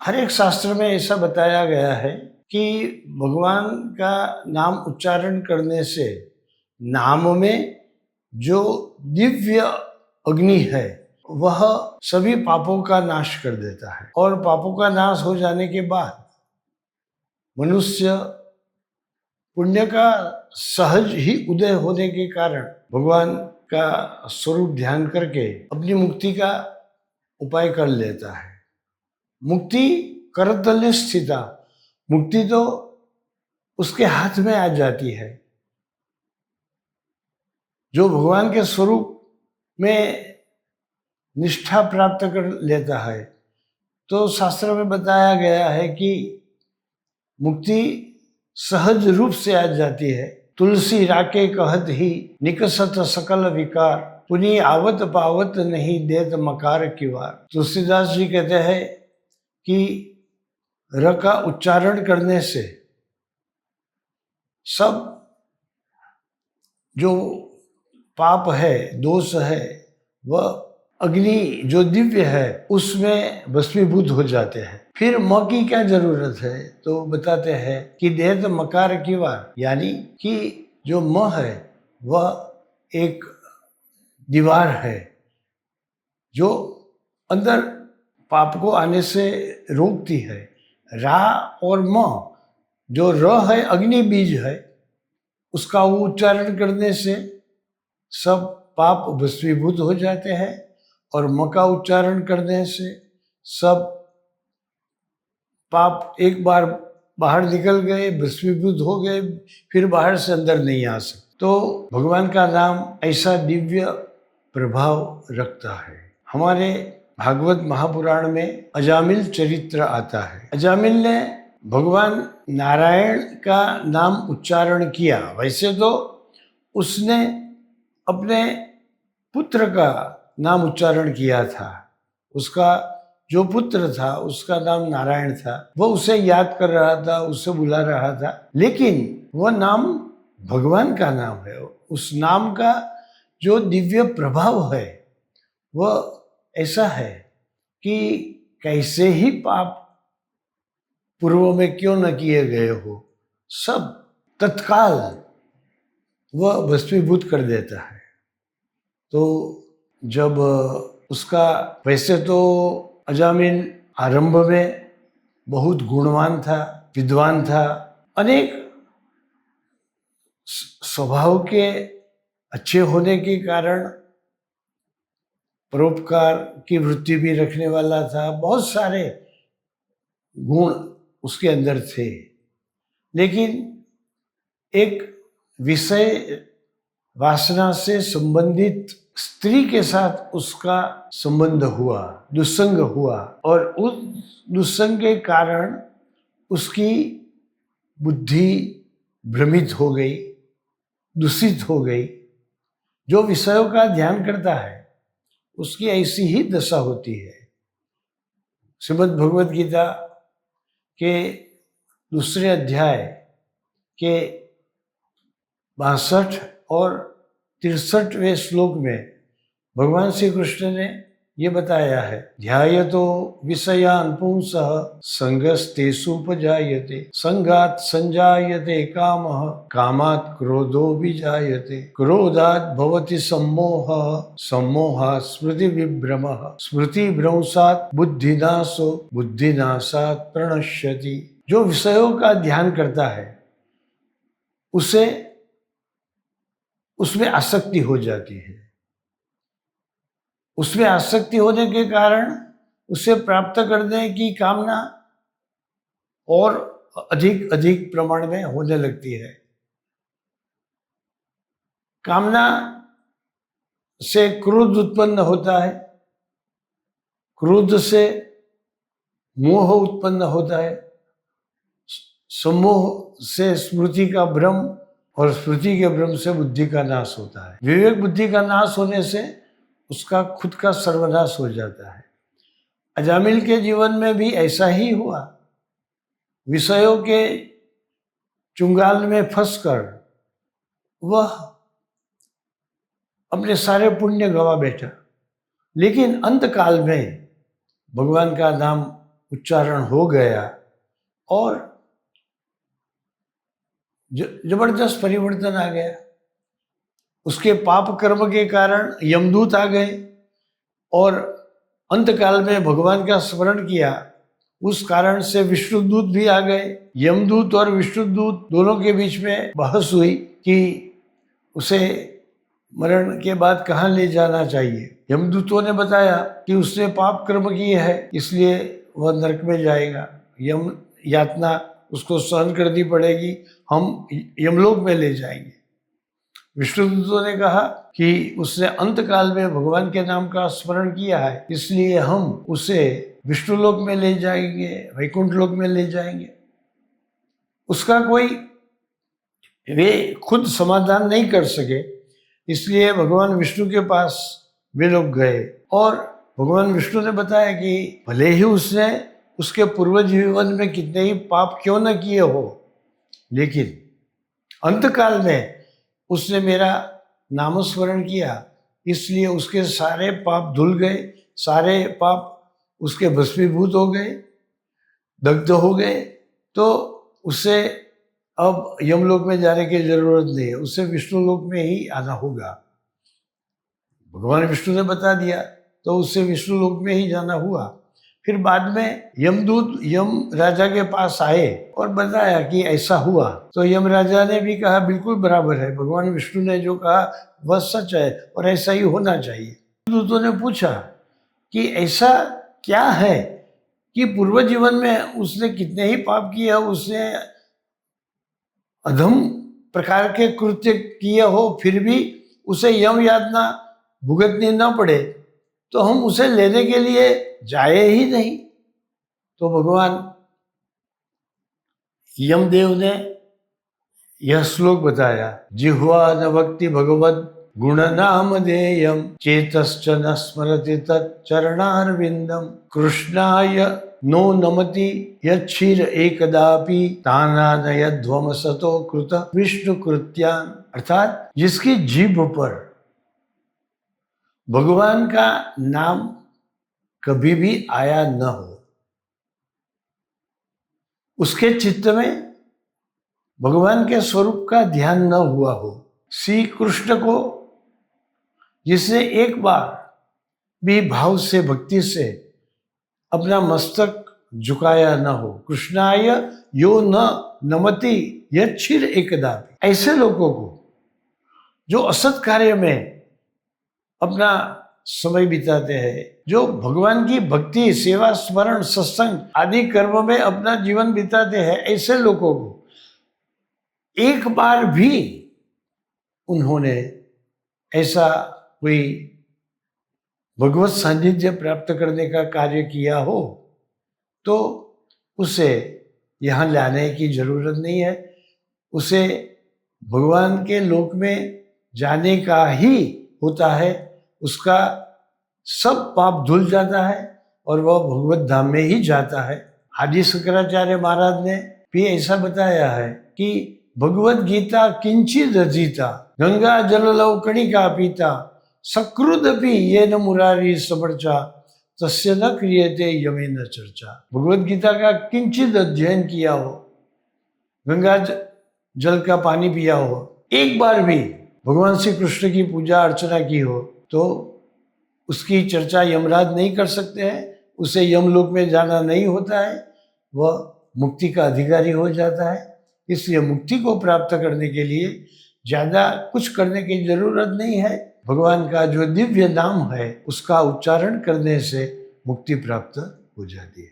हर एक शास्त्र में ऐसा बताया गया है कि भगवान का नाम उच्चारण करने से नाम में जो दिव्य अग्नि है वह सभी पापों का नाश कर देता है और पापों का नाश हो जाने के बाद मनुष्य पुण्य का सहज ही उदय होने के कारण भगवान का स्वरूप ध्यान करके अपनी मुक्ति का उपाय कर लेता है। मुक्ति करतले स्थिता, मुक्ति तो उसके हाथ में आ जाती है। जो भगवान के स्वरूप में निष्ठा प्राप्त कर लेता है तो शास्त्र में बताया गया है कि मुक्ति सहज रूप से आ जाती है। तुलसी राके कहत ही निकसत सकल विकार, पुनि आवत पावत नहीं देत मकार की वार। तुलसीदास जी कहते हैं कि र का उच्चारण करने से सब जो पाप है, दोष है, वह अग्नि जो दिव्य है उसमें भस्मीभूत हो जाते हैं। फिर म की क्या जरूरत है? तो बताते हैं कि देत मकार की वार, यानी कि जो म है वह एक दीवार है जो अंदर पाप को आने से रोकती है। रा और म, जो र है अग्नि बीज है, उसका उच्चारण करने से सब पाप भस्मीभूत हो जाते हैं और म का उच्चारण करने से सब पाप एक बार बाहर निकल गए, भस्मीभूत हो गए, फिर बाहर से अंदर नहीं आ सकते। तो भगवान का नाम ऐसा दिव्य प्रभाव रखता है। हमारे भागवत महापुराण में अजामिल चरित्र आता है। अजामिल ने भगवान नारायण का नाम उच्चारण किया। वैसे तो उसने अपने पुत्र का नाम उच्चारण किया था। उसका जो पुत्र था उसका नाम नारायण था। वह उसे याद कर रहा था, उसे बुला रहा था, लेकिन वह नाम भगवान का नाम है। उस नाम का जो दिव्य प्रभाव है वह ऐसा है कि कैसे ही पाप पूर्व में क्यों न किए गए हो, सब तत्काल वह भस्मीभूत कर देता है। तो जब उसका, वैसे तो अजामिल आरंभ में बहुत गुणवान था, विद्वान था, अनेक स्वभाव के अच्छे होने के कारण परोपकार की वृत्ति भी रखने वाला था। बहुत सारे गुण उसके अंदर थे, लेकिन एक विषय वासना से संबंधित स्त्री के साथ उसका संबंध हुआ, दुस्संग हुआ, और उस दुस्संग के कारण उसकी बुद्धि भ्रमित हो गई, दूषित हो गई। जो विषयों का ध्यान करता है उसकी ऐसी ही दशा होती है। श्रीमद् भगवद गीता के दूसरे अध्याय के 62 और 63वें श्लोक में भगवान श्री कृष्ण ने ये बताया है, ध्यायतो विषयान् पुंसः संगस्तेषुपजायते, संगात् संजायते कामः, कामात् क्रोधो विजायते, क्रोधात् भवति सम्मोहः, सम्मोहात् स्मृतिविभ्रमः, स्मृतिभ्रंशात् बुद्धिनाशो, बुद्धिनाशात् प्रणश्यति। जो विषयों का ध्यान करता है उसे उसमें आसक्ति हो जाती है। उसमें आसक्ति होने के कारण उसे प्राप्त करने की कामना और अधिक अधिक प्रमाण में होने लगती है। कामना से क्रोध उत्पन्न होता है, क्रोध से मोह उत्पन्न होता है, सम्मोह से स्मृति का भ्रम, और स्मृति के भ्रम से बुद्धि का नाश होता है। विवेक बुद्धि का नाश होने से उसका खुद का सर्वनाश हो जाता है। अजामिल के जीवन में भी ऐसा ही हुआ। विषयों के चुंगाल में फंसकर वह अपने सारे पुण्य गवा बैठा, लेकिन अंत काल में भगवान का नाम उच्चारण हो गया और जबरदस्त परिवर्तन आ गया। उसके पाप कर्म के कारण यमदूत आ गए और अंतकाल में भगवान का स्मरण किया, उस कारण से विष्णुदूत भी आ गए। यमदूत और विष्णुदूत दोनों के बीच में बहस हुई कि उसे मरण के बाद कहाँ ले जाना चाहिए। यमदूतों ने बताया कि उसने पाप कर्म किए है, इसलिए वह नरक में जाएगा, यम यातना उसको सहन करनी पड़ेगी, हम यमलोक में ले जाएंगे। विष्णुदूतों ने कहा कि उसने अंतकाल में भगवान के नाम का स्मरण किया है, इसलिए हम उसे विष्णुलोक में ले जाएंगे, वैकुंठ लोक में ले जाएंगे। उसका कोई वे खुद समाधान नहीं कर सके, इसलिए भगवान विष्णु के पास वे लोग गए और भगवान विष्णु ने बताया कि भले ही उसने उसके पूर्व जीवन में कितने ही पाप क्यों न किए हो, लेकिन अंतकाल में उसने मेरा नामस्मरण किया, इसलिए उसके सारे पाप धुल गए, सारे पाप उसके भस्मीभूत हो गए, दग्ध हो गए। तो उसे अब यमलोक में जाने की जरूरत नहीं है, उसे विष्णु लोक में ही आना होगा। भगवान विष्णु ने बता दिया तो उससे विष्णु लोक में ही जाना हुआ। फिर बाद में यमदूत यम राजा के पास आए और बताया कि ऐसा हुआ, तो यम राजा ने भी कहा बिल्कुल बराबर है, भगवान विष्णु ने जो कहा वह सच है और ऐसा ही होना चाहिए। दूतों ने पूछा कि ऐसा क्या है कि पूर्व जीवन में उसने कितने ही पाप किए, उसने अधम प्रकार के कृत्य किए हो, फिर भी उसे यम यातना भुगतनी न पड़े, तो हम उसे लेने के लिए जाए ही नहीं। तो भगवान यमदेव ने यह श्लोक बताया, जिह्वा न भक्ति भगवत गुण नाम देयम चेतश्च न स्मरति तच्चरणारविंदम कृष्णाय नो नमति यच्छिर एकदापि तानानयध्वम सतो कृत विष्णु कृत्यान। अर्थात जिसकी जीभ पर भगवान का नाम कभी भी आया न हो, उसके चित्त में भगवान के स्वरूप का ध्यान न हुआ हो, श्री कृष्ण को जिसने एक बार भी भाव से भक्ति से अपना मस्तक झुकाया न हो, कृष्णाय यो न नमति यच्छिर एकदा, ऐसे लोगों को जो असत कार्य में अपना समय बिताते हैं, जो भगवान की भक्ति सेवा स्मरण सत्संग आदि कर्म में अपना जीवन बिताते हैं, ऐसे लोगों को एक बार भी उन्होंने ऐसा कोई भगवत सानिध्य प्राप्त करने का कार्य किया हो तो उसे यहाँ लाने की जरूरत नहीं है। उसे भगवान के लोक में जाने का ही होता है, उसका सब पाप धुल जाता है और वह भगवत धाम में ही जाता है। आदि शंकराचार्य महाराज ने भी ऐसा बताया है कि भगवत गीता किंचित अधीता गंगा जल लव कणिका पीता सकृदपि ये न मुरारी समर्चा तस्य न क्रियते यमे न चर्चा। भगवत गीता का किंचित अध्ययन किया हो, गंगा जल का पानी पिया हो, एक बार भी भगवान श्री कृष्ण की पूजा अर्चना की हो, तो उसकी चर्चा यमराज नहीं कर सकते हैं, उसे यमलोक में जाना नहीं होता है, वह मुक्ति का अधिकारी हो जाता है। इसलिए मुक्ति को प्राप्त करने के लिए ज़्यादा कुछ करने की जरूरत नहीं है, भगवान का जो दिव्य नाम है उसका उच्चारण करने से मुक्ति प्राप्त हो जाती है।